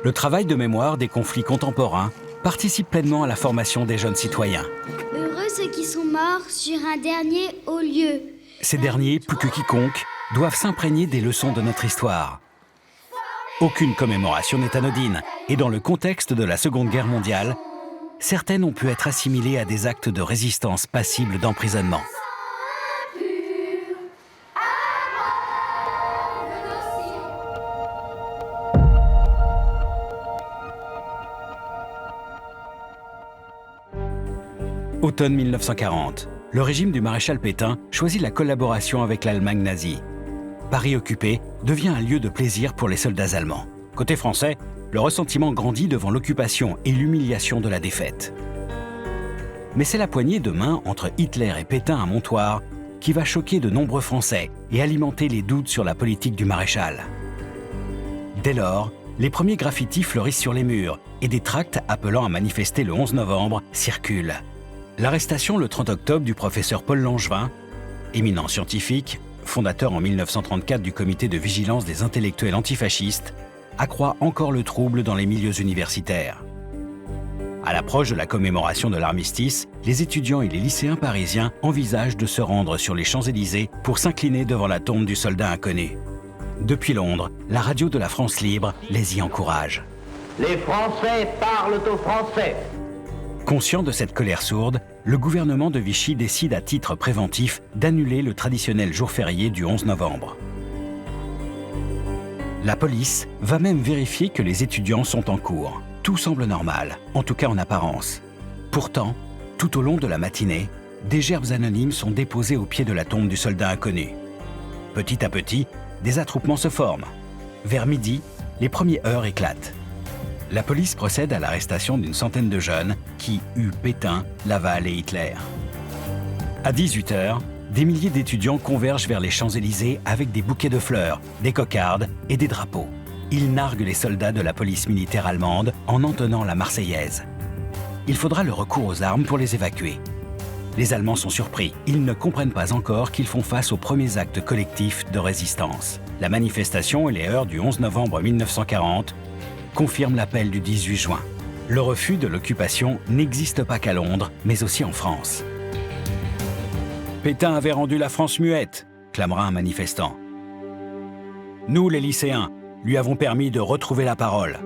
Le travail de mémoire des conflits contemporains participe pleinement à la formation des jeunes citoyens. Heureux ceux qui sont morts sur un dernier haut lieu. Ces derniers, plus que quiconque, doivent s'imprégner des leçons de notre histoire. Aucune commémoration n'est anodine, et dans le contexte de la Seconde Guerre mondiale, certaines ont pu être assimilées à des actes de résistance passibles d'emprisonnement. Automne 1940, le régime du maréchal Pétain choisit la collaboration avec l'Allemagne nazie. Paris occupé devient un lieu de plaisir pour les soldats allemands. Côté français, le ressentiment grandit devant l'occupation et l'humiliation de la défaite. Mais c'est la poignée de main entre Hitler et Pétain à Montoire qui va choquer de nombreux Français et alimenter les doutes sur la politique du maréchal. Dès lors, les premiers graffitis fleurissent sur les murs et des tracts appelant à manifester le 11 novembre circulent. L'arrestation le 30 octobre du professeur Paul Langevin, éminent scientifique, fondateur en 1934 du comité de vigilance des intellectuels antifascistes, accroît encore le trouble dans les milieux universitaires. À l'approche de la commémoration de l'armistice, les étudiants et les lycéens parisiens envisagent de se rendre sur les Champs-Élysées pour s'incliner devant la tombe du soldat inconnu. Depuis Londres, la radio de la France libre les y encourage. Les Français parlent aux Français. Conscient de cette colère sourde, le gouvernement de Vichy décide à titre préventif d'annuler le traditionnel jour férié du 11 novembre. La police va même vérifier que les étudiants sont en cours. Tout semble normal, en tout cas en apparence. Pourtant, tout au long de la matinée, des gerbes anonymes sont déposées au pied de la tombe du soldat inconnu. Petit à petit, des attroupements se forment. Vers midi, les premiers heurts éclatent. La police procède à l'arrestation d'une centaine de jeunes qui huent Pétain, Laval et Hitler. À 18h, des milliers d'étudiants convergent vers les Champs-Élysées avec des bouquets de fleurs, des cocardes et des drapeaux. Ils narguent les soldats de la police militaire allemande en entonnant la Marseillaise. Il faudra le recours aux armes pour les évacuer. Les Allemands sont surpris. Ils ne comprennent pas encore qu'ils font face aux premiers actes collectifs de résistance. La manifestation et les heurts du 11 novembre 1940 confirment l'appel du 18 juin. Le refus de l'occupation n'existe pas qu'à Londres, mais aussi en France. Pétain avait rendu la France muette, clamera un manifestant. Nous, les lycéens, lui avons permis de retrouver la parole.